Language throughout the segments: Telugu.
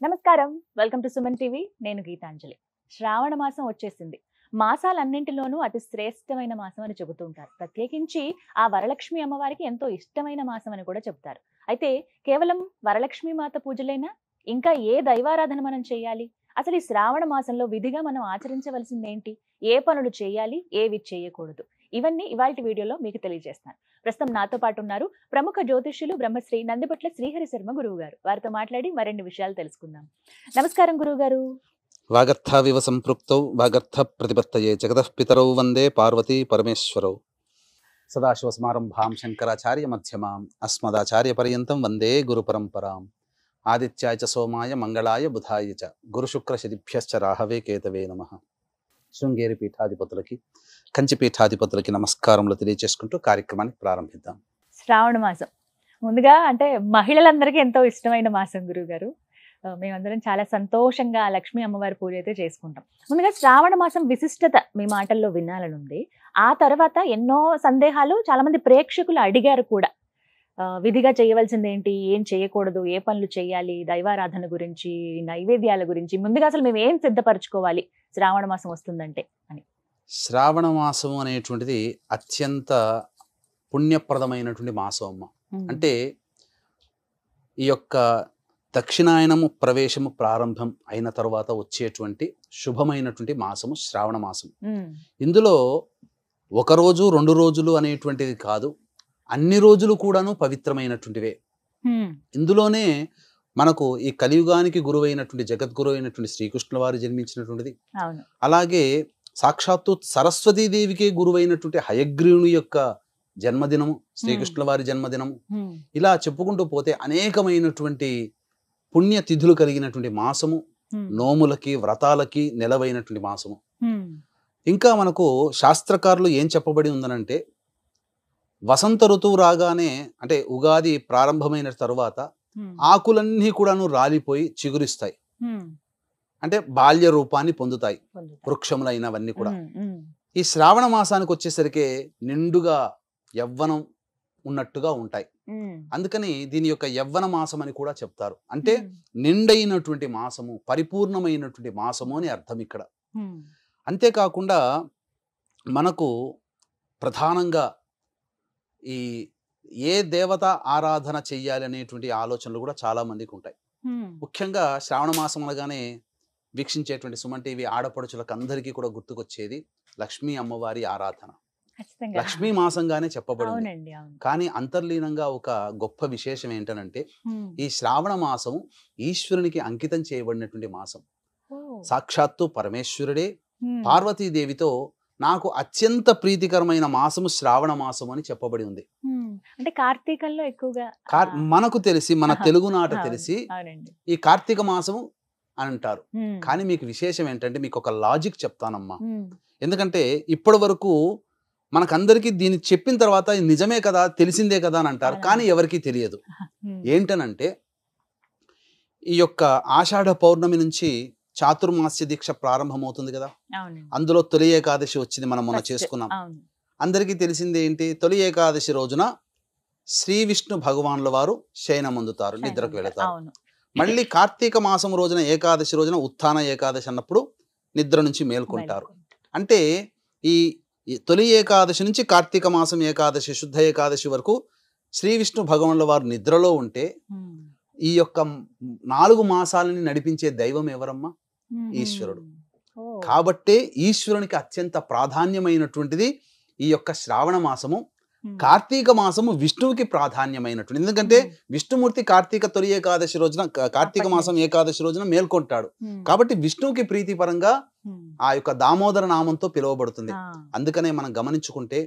నమస్కారం. Welcome to Suman TV. నేను గీతాంజలి. శ్రావణ మాసం వచ్చేసింది. మాసాలన్నింటిలోనూ అతి శ్రేష్టమైన మాసం అని చెబుతూ ఉంటారు. ప్రత్యేకించి ఆ వరలక్ష్మి అమ్మవారికి ఎంతో ఇష్టమైన మాసం అని కూడా చెప్తారు. అయితే కేవలం వరలక్ష్మి మాత పూజలేనా? ఇంకా ఏ దైవారాధన మనం చేయాలి? అసలు ఈ శ్రావణ మాసంలో విధిగా మనం ఆచరించవలసిందేంటి? ఏ పనులు చేయాలి? ఏవి చేయకూడదు? ఇవన్నీ ఇవాల్టి వీడియోలో మీకు తెలియజేస్తాను. ప్రస్తుతం నాతో పాటు ఉన్నారు ప్రముఖ జ్యోతిష్యులు బ్రహ్మశ్రీ నందిపట్ల శ్రీహరి శర్మ గురువు గారు. వారితో మాట్లాడి మరిన్ని విషయాలు తెలుసుకుందాం. నమస్కారం గురువు గారు. వాగర్థావివ సంపృక్తౌ వాగర్థ ప్రతిపత్తయే జగతః పితరౌ వందే పార్వతీ పరమేశ్వరౌ. సదాశివసమారంభాం శంకరాచార్య మధ్యమాం అస్మదాచార్య పర్యంతం వందే గురు పరంపరాం. ఆదిత్యాయ చ సోమాయ మంగళాయ బుధాయ చ గురుశుక్ర శనిభ్యశ్చ రాహవే కేతవే నమః. శృంగేరి పీఠాధిపతులకి కంచి పీఠాధిపతులకి నమస్కారములు తెలియజేసుకుంటూ కార్యక్రమాన్ని ప్రారంభిద్దాం. శ్రావణ మాసం ముందుగా అంటే మహిళలందరికీ ఎంతో ఇష్టమైన మాసం గురువు గారు. మేమందరం చాలా సంతోషంగా లక్ష్మీ అమ్మవారి పూజ అయితే చేసుకుంటాం. ముందుగా శ్రావణ మాసం విశిష్టత మీ మాటల్లో వినాలనుంది. ఆ తర్వాత ఎన్నో సందేహాలు చాలా మంది ప్రేక్షకులు అడిగారు కూడా. విధిగా చేయవలసింది ఏంటి, ఏం చేయకూడదు, ఏ పనులు చేయాలి, దైవారాధన గురించి, నైవేద్యాల గురించి, ముందుగా అసలు మేము ఏం సిద్ధపరచుకోవాలి శ్రావణ మాసం వస్తుందంటే అని. శ్రావణ మాసం అనేటువంటిది అత్యంత పుణ్యప్రదమైనటువంటి మాసం అమ్మ. అంటే ఈ యొక్క దక్షిణాయనము ప్రవేశము ప్రారంభం అయిన తర్వాత వచ్చేటువంటి శుభమైనటువంటి మాసము శ్రావణ మాసం. ఇందులో ఒక రోజు 2 రోజులు అనేటువంటిది కాదు, అన్ని రోజులు కూడాను పవిత్రమైనటువంటివే. ఇందులోనే మనకు ఈ కలియుగానికి గురువైనటువంటి జగద్గురు అయినటువంటి శ్రీకృష్ణుల వారు జన్మించినటువంటిది, అలాగే సాక్షాత్తు సరస్వతీదేవికి గురువైనటువంటి హయగ్రీవుని యొక్క జన్మదినము, శ్రీకృష్ణుల వారి జన్మదినము, ఇలా చెప్పుకుంటూ పోతే అనేకమైనటువంటి పుణ్యతిథులు కలిగినటువంటి మాసము, నోములకి వ్రతాలకి నెలవైనటువంటి మాసము. ఇంకా మనకు శాస్త్రకారులు ఏం చెప్పబడి ఉందనంటే, వసంత ఋతువు రాగానే అంటే ఉగాది ప్రారంభమైన తరువాత ఆకులన్నీ కూడాను రాలిపోయి చిగురిస్తాయి, అంటే బాల్య రూపాన్ని పొందుతాయి వృక్షములైనవన్నీ కూడా. ఈ శ్రావణ మాసానికి వచ్చేసరికి నిండుగా యవ్వనం ఉన్నట్టుగా ఉంటాయి. అందుకని దీని యొక్క యవ్వన మాసం అని కూడా చెప్తారు. అంటే నిండైనటువంటి మాసము, పరిపూర్ణమైనటువంటి మాసము అని అర్థం ఇక్కడ. అంతేకాకుండా మనకు ప్రధానంగా ఈ ఏ దేవత ఆరాధన చెయ్యాలి అనేటువంటి ఆలోచనలు కూడా చాలా మందికి ఉంటాయి. ముఖ్యంగా శ్రావణ మాసం అనగానే వీక్షించేటువంటి సుమన్ టీవీ ఆడపడుచులకు అందరికీ కూడా గుర్తుకొచ్చేది లక్ష్మీ అమ్మవారి ఆరాధన. లక్ష్మీ మాసంగానే చెప్పబడింది. కానీ అంతర్లీనంగా ఒక గొప్ప విశేషం ఏంటనంటే, ఈ శ్రావణ మాసము ఈశ్వరునికి అంకితం చేయబడినటువంటి మాసం. సాక్షాత్తు పరమేశ్వరుడే పార్వతీదేవితో నాకు అత్యంత ప్రీతికరమైన మాసము శ్రావణ మాసం అని చెప్పబడి ఉంది. అంటే కార్తీకంలో ఎక్కువగా మనకు తెలిసి, మన తెలుగునాట తెలిసి ఈ కార్తీక మాసము అని అంటారు. కానీ మీకు విశేషం ఏంటంటే, మీకు ఒక లాజిక్ చెప్తానమ్మా. ఎందుకంటే ఇప్పటి వరకు మనకందరికీ దీన్ని చెప్పిన తర్వాత నిజమే కదా, తెలిసిందే కదా అని అంటారు, కానీ ఎవరికీ తెలియదు. ఏంటనంటే, ఈ యొక్క ఆషాఢ పౌర్ణమి నుంచి చాతుర్మాస్య దీక్ష ప్రారంభమవుతుంది కదా. అందులో తొలి ఏకాదశి వచ్చింది, మనం మొన్న చేసుకున్నాం. అందరికీ తెలిసింది ఏంటి, తొలి ఏకాదశి రోజున శ్రీ విష్ణు భగవానుల వారు శయనమందుతారు, నిద్రకు వెళతారు. మళ్ళీ కార్తీక మాసం రోజున ఏకాదశి రోజున ఉత్థాన ఏకాదశి అన్నప్పుడు నిద్ర నుంచి మేల్కొంటారు. అంటే ఈ తొలి ఏకాదశి నుంచి కార్తీక మాసం ఏకాదశి, శుద్ధ ఏకాదశి వరకు శ్రీ విష్ణు భగవానుల వారు నిద్రలో ఉంటే, ఈ యొక్క 4 మాసాలని నడిపించే దైవం ఎవరమ్మా? ఈశ్వరుడు. కాబట్టే ఈశ్వరునికి అత్యంత ప్రాధాన్యమైనటువంటిది ఈ యొక్క శ్రావణ మాసము. కార్తీక మాసము విష్ణువుకి ప్రాధాన్యమైనటువంటి, ఎందుకంటే విష్ణుమూర్తి కార్తీక తొలి ఏకాదశి రోజున, కార్తీక మాసం ఏకాదశి రోజున మేల్కొంటాడు. కాబట్టి విష్ణువుకి ప్రీతిపరంగా ఆ యొక్క దామోదర నామంతో పిలువబడుతుంది. అందుకనే మనం గమనించుకుంటే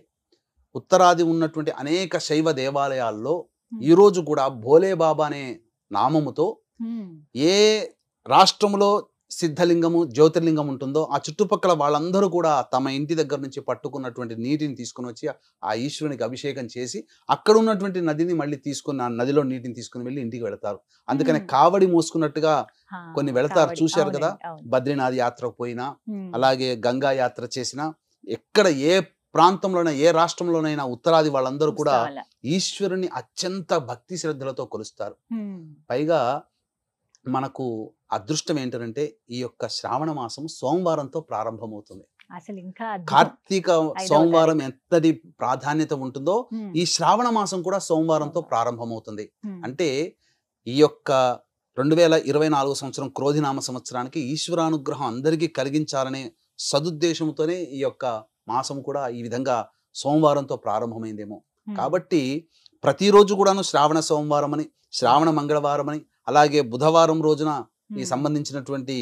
ఉత్తరాది ఉన్నటువంటి అనేక శైవ దేవాలయాల్లో ఈ రోజు కూడా భోలే బాబా అనే నామముతో ఏ రాష్ట్రంలో సిద్ధలింగము, జ్యోతిర్లింగం ఉంటుందో ఆ చుట్టుపక్కల వాళ్ళందరూ కూడా తమ ఇంటి దగ్గర నుంచి పట్టుకున్నటువంటి నీటిని తీసుకుని వచ్చి ఆ ఈశ్వరునికి అభిషేకం చేసి అక్కడ ఉన్నటువంటి నదిని మళ్ళీ తీసుకుని, ఆ నదిలో నీటిని తీసుకుని వెళ్ళి ఇంటికి వెళతారు. అందుకనే కావడి మోసుకున్నట్టుగా కొన్ని వెళతారు, చూశారు కదా. బద్రీనాథ్ యాత్రకు పోయినా, అలాగే గంగా యాత్ర చేసినా, ఎక్కడ ఏ ప్రాంతంలోనైనా, ఏ రాష్ట్రంలోనైనా ఉత్తరాది వాళ్ళందరూ కూడా ఈశ్వరుని అత్యంత భక్తి శ్రద్ధలతో కొలుస్తారు. పైగా మనకు అదృష్టం ఏంటంటే ఈ యొక్క శ్రావణ మాసం సోమవారంతో ప్రారంభమవుతుంది. అసలు ఇంకా అద్భుతం. కార్తీక 5వ సోమవారం తారీఖు. ఎంతటి ప్రాధాన్యత ఉంటుందో ఈ శ్రావణ మాసం కూడా సోమవారంతో ప్రారంభమవుతుంది. అంటే ఈ యొక్క 2024 సంవత్సరం క్రోధినామ సంవత్సరానికి ఈశ్వరానుగ్రహం అందరికీ కలిగించాలనే సదుద్దేశంతోనే ఈ యొక్క మాసం కూడా ఈ విధంగా సోమవారంతో ప్రారంభమైందేమో. కాబట్టి ప్రతిరోజు కూడాను శ్రావణ సోమవారం అని, శ్రావణ మంగళవారం అని, అలాగే బుధవారం రోజున ఈ సంబంధించినటువంటి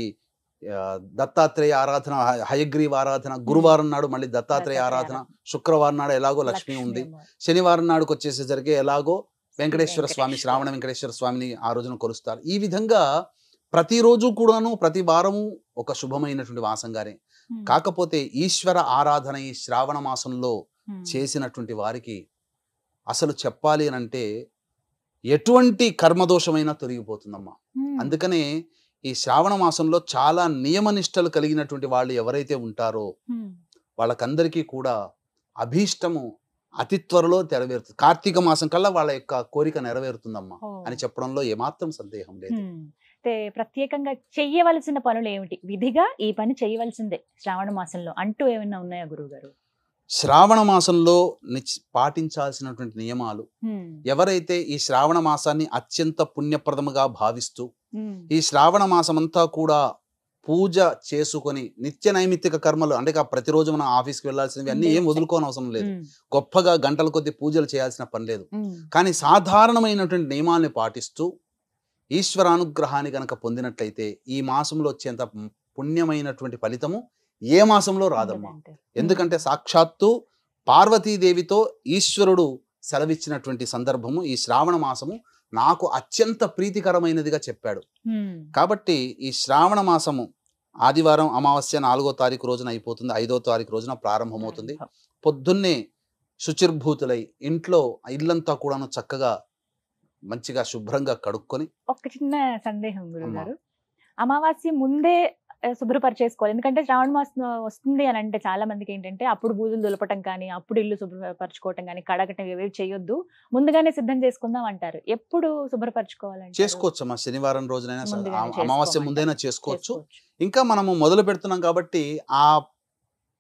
దత్తాత్రేయ ఆరాధన, హయగ్రీవ ఆరాధన, గురువారం నాడు మళ్ళీ దత్తాత్రేయ ఆరాధన, శుక్రవారం నాడు ఎలాగో లక్ష్మి ఉంది, శనివారం నాడుకు వచ్చేసేసరికి ఎలాగో వెంకటేశ్వర స్వామి, శ్రావణ వెంకటేశ్వర స్వామిని ఆ రోజున కొలుస్తారు. ఈ విధంగా ప్రతిరోజు కూడాను ప్రతి వారము ఒక శుభమైనటువంటి మాసంగానే. కాకపోతే ఈశ్వర ఆరాధన ఈ శ్రావణ మాసంలో చేసినటువంటి వారికి అసలు చెప్పాలి అని అంటే ఎటువంటి కర్మదోషమైనా తొలగిపోతుందమ్మా. అందుకనే ఈ శ్రావణ మాసంలో చాలా నియమనిష్టలు కలిగినటువంటి వాళ్ళు ఎవరైతే ఉంటారో వాళ్ళకందరికీ కూడా అభీష్టము అతి త్వరలో నెరవేరుతుంది. కార్తీక మాసం కల్లా వాళ్ళ యొక్క కోరిక నెరవేరుతుందమ్మా అని చెప్పడంలో ఏమాత్రం సందేహం లేదు. ప్రత్యేకంగా చెయ్యవలసిన పనులు ఏమిటి? విధిగా ఈ పని చేయవలసిందే శ్రావణ మాసంలో అంటూ ఏమైనా ఉన్నాయా గురువు గారు? శ్రావణ మాసంలో పాటించాల్సినటువంటి నియమాలు, ఎవరైతే ఈ శ్రావణ మాసాన్ని అత్యంత పుణ్యప్రదముగా భావిస్తూ ఈ శ్రావణ మాసమంతా కూడా పూజ చేసుకొని నిత్య నైమిత్తిక కర్మలు, అంటే ప్రతిరోజు మనం ఆఫీస్కి వెళ్ళాల్సినవి అన్ని ఏం వదులుకోని అవసరం లేదు, గొప్పగా గంటల కొద్ది పూజలు చేయాల్సిన పని లేదు. కానీ సాధారణమైనటువంటి నియమాల్ని పాటిస్తూ ఈశ్వరానుగ్రహాన్ని గనక పొందినట్లయితే ఈ మాసంలో వచ్చేంత పుణ్యమైనటువంటి ఫలితము ఏ మాసంలో రాదమ్మా. ఎందుకంటే సాక్షాత్తు పార్వతీదేవితో ఈశ్వరుడు సెలవిచ్చినటువంటి సందర్భము ఈ శ్రావణ మాసము నాకు అత్యంత ప్రీతికరమైనదిగా చెప్పాడు. కాబట్టి ఈ శ్రావణ మాసము ఆదివారం అమావాస్య 4వ తారీఖు రోజున అయిపోతుంది, 5వ తారీఖు రోజున ప్రారంభమవుతుంది. పొద్దున్నే శుచిర్భూతులై ఇంట్లో ఇల్లంతా కూడాను చక్కగా మంచిగా శుభ్రంగా కడుక్కొని. ఒక చిన్న సందేహం గురుగారు, అమావాస్య ముందే శుభ్రపరిచేసుకోవాలి. ఎందుకంటే శ్రావణ మాసం వస్తుంది అని అంటే చాలా మందికి ఏంటంటే అప్పుడు బూజులు దులపటం కానీ, అప్పుడు ఇల్లు శుభ్రపరచుకోవటం కానీ, కడగటం ఏవేవి చేయొద్దు, ముందుగానే సిద్ధం చేసుకుందాం అంటారు. ఎప్పుడు శుభ్రపరచుకోవాలంటే చేసుకోవచ్చమ్మా, శనివారం రోజునైనా, అమావాస్య ముందైనా చేసుకోవచ్చు. ఇంకా మనము మొదలు పెడుతున్నాం కాబట్టి ఆ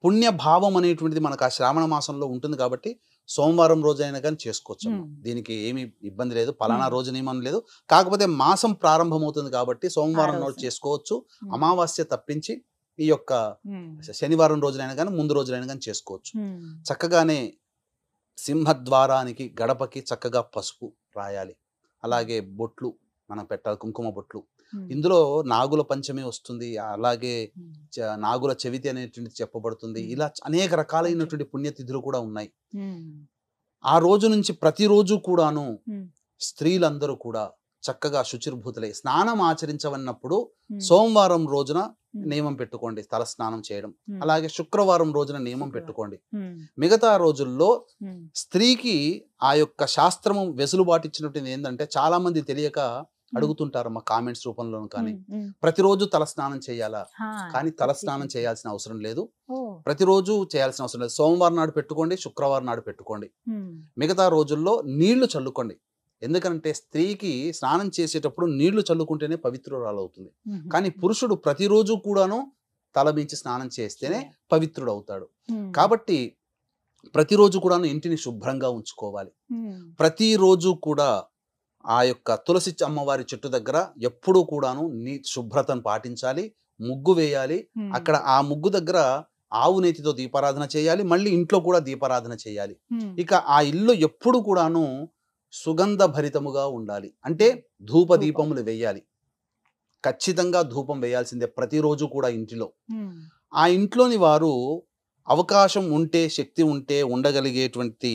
పుణ్య భావం అనేటువంటిది మనకు ఆ శ్రావణ మాసంలో ఉంటుంది కాబట్టి సోమవారం రోజైనా కానీ చేసుకోవచ్చు. దీనికి ఏమి ఇబ్బంది లేదు, పలానా రోజు నియమం లేదు. కాకపోతే మాసం ప్రారంభమవుతుంది కాబట్టి సోమవారం రోజు చేసుకోవచ్చు. అమావాస్య తప్పించి ఈ యొక్క శనివారం రోజునైనా కానీ ముందు రోజులైనా కానీ చేసుకోవచ్చు. చక్కగానే సింహద్వారానికి గడపకి చక్కగా పసుపు రాయాలి. అలాగే బొట్లు మనం పెట్టాలి, కుంకుమ బొట్లు. ఇందులో నాగుల పంచమి వస్తుంది, అలాగే నాగుల చవితి అనేటువంటి చెప్పబడుతుంది. ఇలా అనేక రకాలైనటువంటి పుణ్యతిథులు కూడా ఉన్నాయి. ఆ రోజు నుంచి ప్రతిరోజు కూడాను స్త్రీలందరూ కూడా చక్కగా శుచిర్భూతులై స్నానం ఆచరించవన్నప్పుడు సోమవారం రోజున నియమం పెట్టుకోండి తల స్నానం చేయడం, అలాగే శుక్రవారం రోజున నియమం పెట్టుకోండి. మిగతా రోజుల్లో స్త్రీకి ఆ యొక్క శాస్త్రము వెసులుబాటు ఇచ్చినట్టు ఏంటంటే చాలా మంది తెలియక అడుగుతుంటారు మా కామెంట్స్ రూపంలోను కానీ, ప్రతిరోజు తల స్నానం చేయాలా? కానీ తల స్నానం చేయాల్సిన అవసరం లేదు, ప్రతిరోజు చేయాల్సిన అవసరం లేదు. సోమవారం నాడు పెట్టుకోండి, శుక్రవారం నాడు పెట్టుకోండి. మిగతా రోజుల్లో నీళ్లు చల్లుకోండి. ఎందుకంటే స్త్రీకి స్నానం చేసేటప్పుడు నీళ్లు చల్లుకుంటేనే పవిత్రురాలు అవుతుంది. కానీ పురుషుడు ప్రతిరోజు కూడాను తల మించి స్నానం చేస్తేనే పవిత్రుడు అవుతాడు. కాబట్టి ప్రతిరోజు కూడాను ఇంటిని శుభ్రంగా ఉంచుకోవాలి. ప్రతిరోజు కూడా ఆ యొక్క తులసి అమ్మవారి చెట్టు దగ్గర ఎప్పుడూ కూడాను శుభ్రతను పాటించాలి, ముగ్గు వేయాలి. అక్కడ ఆ ముగ్గు దగ్గర ఆవు నేతితో దీపారాధన చేయాలి, మళ్ళీ ఇంట్లో కూడా దీపారాధన చేయాలి. ఇక ఆ ఇల్లు ఎప్పుడు కూడాను సుగంధ భరితముగా ఉండాలి. అంటే ధూప దీపములు వేయాలి, ఖచ్చితంగా ధూపం వేయాల్సిందే ప్రతిరోజు కూడా ఇంటిలో. ఆ ఇంట్లోని వారు అవకాశం ఉంటే, శక్తి ఉంటే, ఉండగలిగేటువంటి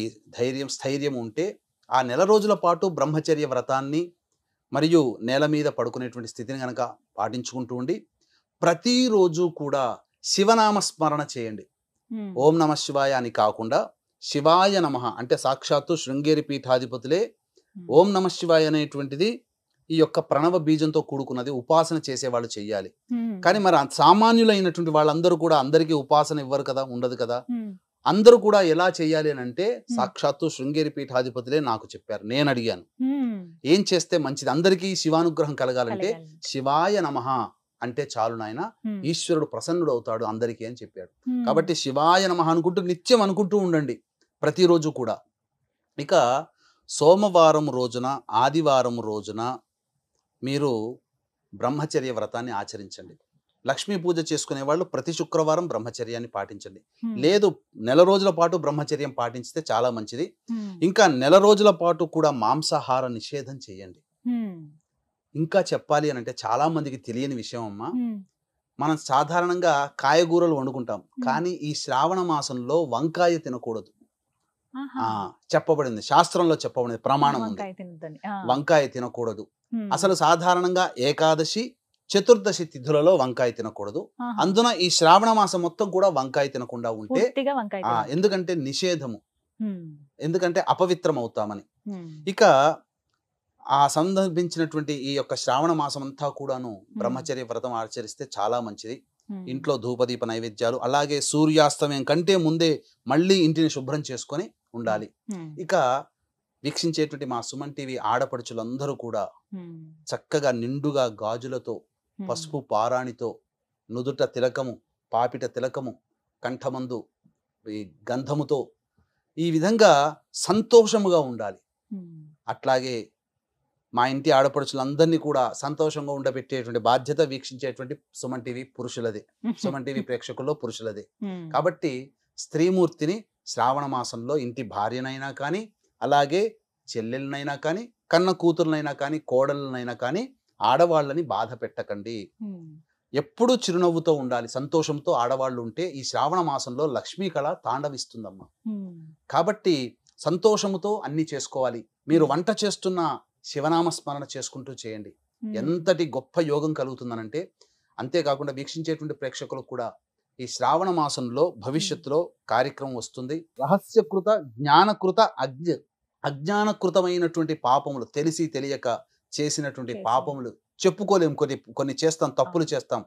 స్థైర్యం ఉంటే ఆ నెల రోజుల పాటు బ్రహ్మచర్య వ్రతాన్ని మరియు నేల మీద పడుకునేటువంటి స్థితిని కనుక పాటించుకుంటూ ఉండి ప్రతిరోజు కూడా శివనామ స్మరణ చేయండి. ఓం నమ శివాయ అని కాకుండా శివాయ నమః అంటే సాక్షాత్తు శృంగేరి పీఠాధిపతులే ఓం నమ శివాయ అనేటువంటిది ఈ యొక్క ప్రణవ బీజంతో కూడుకున్నది, ఉపాసన చేసేవాళ్ళు చెయ్యాలి. కానీ మరి సామాన్యులైనటువంటి వాళ్ళందరూ కూడా అందరికీ ఉపాసన ఇవ్వరు కదా, ఉండదు కదా. అందరూ కూడా ఎలా చేయాలి అని అంటే సాక్షాత్తు శృంగేరి పీఠాధిపతులే నాకు చెప్పారు. నేను అడిగాను ఏం చేస్తే మంచిది, అందరికీ శివానుగ్రహం కలగాలంటే శివాయ నమః అంటే చాలు నాయన, ఈశ్వరుడు ప్రసన్నుడు అవుతాడు అందరికీ అని చెప్పాడు. కాబట్టి శివాయ నమః అనుకుంటూ నిత్యం అనుకుంటూ ఉండండి ప్రతిరోజు కూడా. ఇక సోమవారం రోజున, ఆదివారం రోజున మీరు బ్రహ్మచర్య వ్రతాన్ని ఆచరించండి. లక్ష్మీ పూజ చేసుకునే వాళ్ళు ప్రతి శుక్రవారం బ్రహ్మచర్యాన్ని పాటించండి. లేదు నెల రోజుల పాటు బ్రహ్మచర్యం పాటించితే చాలా మంచిది. ఇంకా నెల రోజుల పాటు కూడా మాంసాహార నిషేధం చేయండి. ఇంకా చెప్పాలి అని అంటే చాలా మందికి తెలియని విషయం అమ్మా, మనం సాధారణంగా కాయగూరలు వండుకుంటాం, కానీ ఈ శ్రావణ మాసంలో వంకాయ తినకూడదు. చెప్పబడింది, శాస్త్రంలో చెప్పబడింది, ప్రమాణం ఉంది, వంకాయ తినకూడదు. అసలు సాధారణంగా ఏకాదశి, చతుర్దశి తిథులలో వంకాయ తినకూడదు. అందున ఈ శ్రావణ మాసం మొత్తం కూడా వంకాయ తినకుండా ఉంటే, ఎందుకంటే నిషేధము, ఎందుకంటే అపవిత్రం అవుతామని. ఇక ఆ సందర్భించినటువంటి ఈ యొక్క శ్రావణ మాసం అంతా కూడాను బ్రహ్మచర్య వ్రతం ఆచరిస్తే చాలా మంచిది. ఇంట్లో ధూపదీప నైవేద్యాలు, అలాగే సూర్యాస్తమయం కంటే ముందే మళ్ళీ ఇంటిని శుభ్రం చేసుకొని ఉండాలి. ఇక వీక్షించేటువంటి మా సుమన్ టీవీ ఆడపడుచులందరూ కూడా చక్కగా నిండుగా గాజులతో, పసుపు పారాణితో, నుదుట తిలకము, పాపిట తిలకము, కంఠమందు ఈ గంధముతో ఈ విధంగా సంతోషముగా ఉండాలి. అట్లాగే మా ఇంటి ఆడపడుచులందరినీ కూడా సంతోషంగా ఉండబెట్టేటువంటి బాధ్యత వీక్షించేటువంటి సుమన్ టీవీ పురుషులదే, సుమన్ టీవీ ప్రేక్షకుల్లో పురుషులదే. కాబట్టి స్త్రీమూర్తిని శ్రావణ మాసంలో ఇంటి భార్యనైనా కానీ, అలాగే చెల్లెలనైనా కానీ, కన్న కూతురునైనా కానీ, కోడళ్ళనైనా కానీ ఆడవాళ్ళని బాధ పెట్టకండి. ఎప్పుడూ చిరునవ్వుతో ఉండాలి, సంతోషంతో ఆడవాళ్ళు ఉంటే ఈ శ్రావణ మాసంలో లక్ష్మీ కళ తాండవిస్తుందమ్మా. కాబట్టి సంతోషముతో అన్ని చేసుకోవాలి. మీరు వంట చేస్తున్న శివనామ స్మరణ చేసుకుంటూ చేయండి. ఎంతటి గొప్ప యోగం కలుగుతుందనంటే, అంతేకాకుండా వీక్షించేటువంటి ప్రేక్షకులకు కూడా ఈ శ్రావణ మాసంలో భవిష్యత్తులో కార్యక్రమం వస్తుంది. రహస్యకృత, జ్ఞానకృత, అజ్ఞానకృతమైనటువంటి పాపములు, తెలిసి తెలియక చేసినటువంటి పాపములు చెప్పుకోలేము. కొన్ని చేస్తాం, తప్పులు చేస్తాం,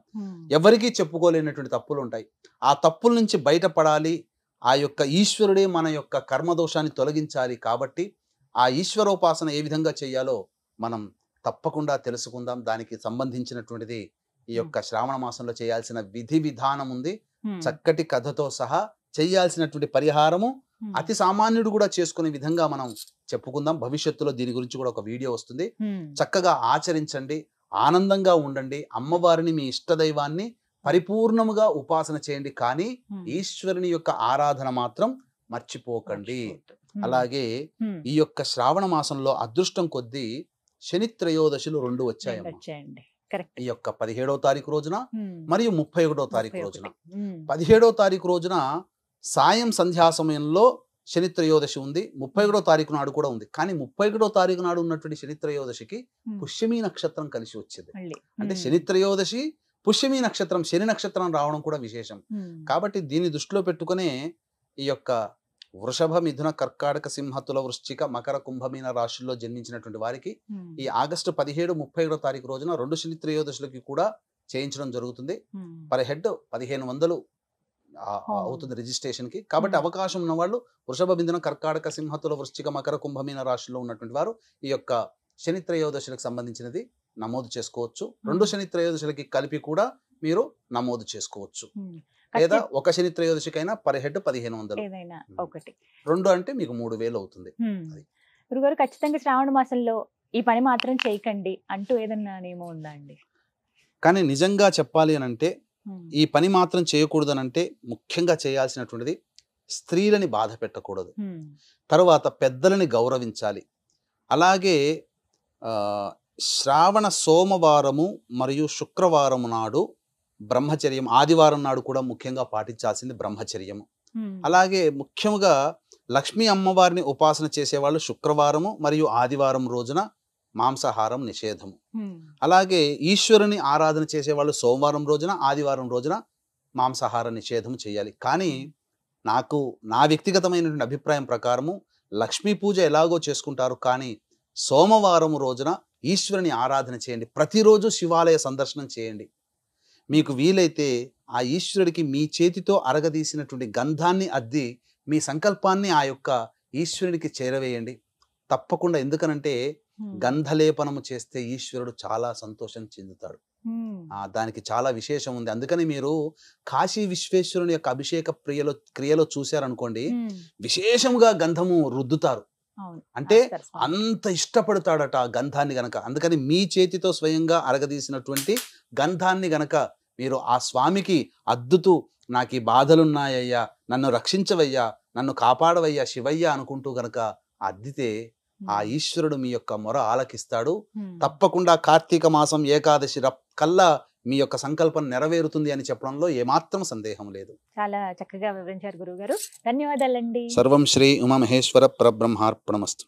ఎవరికీ చెప్పుకోలేనటువంటి తప్పులు ఉంటాయి. ఆ తప్పుల నుంచి బయటపడాలి. ఆ యొక్క ఈశ్వరుడే మన యొక్క కర్మదోషాన్ని తొలగించాలి. కాబట్టి ఆ ఈశ్వరోపాసన ఏ విధంగా చేయాలో మనం తప్పకుండా తెలుసుకుందాం. దానికి సంబంధించినటువంటిది ఈ యొక్క శ్రావణ మాసంలో చేయాల్సిన విధి విధానం ఉంది. చక్కటి కథతో సహా చేయాల్సినటువంటి పరిహారము అతి సామాన్యుడు కూడా చేసుకునే విధంగా మనం చెప్పుకుందాం. భవిష్యత్తులో దీని గురించి కూడా ఒక వీడియో వస్తుంది. చక్కగా ఆచరించండి, ఆనందంగా ఉండండి. అమ్మవారిని, మీ ఇష్టదైవాన్ని పరిపూర్ణముగా ఉపాసన చేయండి, కానీ ఈశ్వరుని యొక్క ఆరాధన మాత్రం మర్చిపోకండి. అలాగే ఈ యొక్క శ్రావణ మాసంలో అదృష్టం కొద్దీ శని త్రయోదశులు 2 వచ్చాయమ్మా. ఈ యొక్క 17వ తారీఖు రోజున మరియు 31వ తారీఖు రోజున. 17వ తారీఖు రోజున సాయం సంధ్యా సమయంలో శని త్రయోదశి ఉంది. 31వ తారీఖు నాడు కూడా ఉంది. కానీ 31వ తారీఖు నాడు ఉన్నటువంటి శని త్రయోదశికి పుష్యమి నక్షత్రం కలిసి వచ్చింది. అంటే శని త్రయోదశి, పుష్యమి నక్షత్రం, శని నక్షత్రం రావడం కూడా విశేషం. కాబట్టి దీన్ని దృష్టిలో పెట్టుకునే ఈ యొక్క వృషభ, మిథున, కర్కాటక, సింహ, తుల, వృశ్చిక, మకర, కుంభమీన రాశుల్లో జన్మించినటువంటి వారికి ఈ ఆగస్టు 17, 31వ తారీఖు రోజున 2 శని త్రయోదశులకి కూడా చేయించడం జరుగుతుంది. పర్ హెడ్ 1500 అవుతుంది రిజిస్ట్రేషన్ కి. కాబట్టి అవకాశం ఉన్న వాళ్ళు వృషభ, మిథున, కర్కాటక, సింహ, తుల, వృశ్చిక, మకర, కుంభమీన రాశుల్లో ఉన్నటువంటి వారు ఈ యొక్క శని త్రయోదశులకు సంబంధించినది నమోదు చేసుకోవచ్చు. 2 శని త్రయోదశులకి కలిపి కూడా మీరు నమోదు చేసుకోవచ్చు. లేదా ఒక శని త్రయోదశికైనా పర్ హెడ్ 1500, 2 అంటే మీకు 3000 అవుతుంది. గురుగారు, ఖచ్చితంగా శ్రావణ మాసంలో ఈ పని మాత్రం చేయకండి అంటూ ఏదన్నా నియమం ఉందా అండి? కానీ నిజంగా చెప్పాలి అని అంటే, ఈ పని మాత్రం చేయకూడదు అని అంటే, ముఖ్యంగా చేయాల్సినటువంటిది స్త్రీలని బాధ పెట్టకూడదు, తర్వాత పెద్దలని గౌరవించాలి. అలాగే శ్రావణ సోమవారము మరియు శుక్రవారము నాడు బ్రహ్మచర్యం, ఆదివారం నాడు కూడా ముఖ్యంగా పాటించాల్సింది బ్రహ్మచర్యము. అలాగే ముఖ్యంగా లక్ష్మీ అమ్మవారిని ఉపాసన చేసేవాళ్ళు శుక్రవారము మరియు ఆదివారం రోజున మాంసాహారం నిషేధము. అలాగే ఈశ్వరుని ఆరాధన చేసేవాళ్ళు సోమవారం రోజున, ఆదివారం రోజున మాంసాహార నిషేధం చేయాలి. కానీ నా వ్యక్తిగతమైనటువంటి అభిప్రాయం ప్రకారము లక్ష్మీ పూజ ఎలాగో చేసుకుంటారు, కానీ సోమవారం రోజున ఈశ్వరుని ఆరాధన చేయండి. ప్రతిరోజు శివాలయ సందర్శనం చేయండి. మీకు వీలైతే ఆ ఈశ్వరుడికి మీ చేతితో అరగదీసినటువంటి గంధాన్ని అద్ది మీ సంకల్పాన్ని ఆ యొక్క ఈశ్వరునికి చేరవేయండి తప్పకుండా. ఎందుకనంటే గంధలేపనము చేస్తే ఈశ్వరుడు చాలా సంతోషం చెందుతాడు. దానికి చాలా విశేషం ఉంది. అందుకని మీరు కాశీ విశ్వేశ్వరుని యొక్క అభిషేక క్రియలో చూశారనుకోండి, విశేషంగా గంధము రుద్దుతారు. అంటే అంత ఇష్టపడతాడట ఆ గంధాన్ని గనక. అందుకని మీ చేతితో స్వయంగా అరగదీసినటువంటి గంధాన్ని గనక మీరు ఆ స్వామికి అద్దుతూ, నాకు ఈ బాధలున్నాయ్యా, నన్ను రక్షించవయ్యా, నన్ను కాపాడవయ్యా శివయ్య అనుకుంటూ గనక అద్దితే ఆ ఈశ్వరుడు మీ యొక్క మొర ఆలకిస్తాడు. తప్పకుండా కార్తీక మాసం ఏకాదశి కల్లా మీ యొక్క సంకల్పం నెరవేరుతుంది అని చెప్పడంలో ఏమాత్రం సందేహం లేదు. చాలా చక్కగా వివరించారు గురువు గారు. ధన్యవాదాలండి. సర్వం శ్రీ ఉమామహేశ్వర పరబ్రహ్మార్పణమస్తు.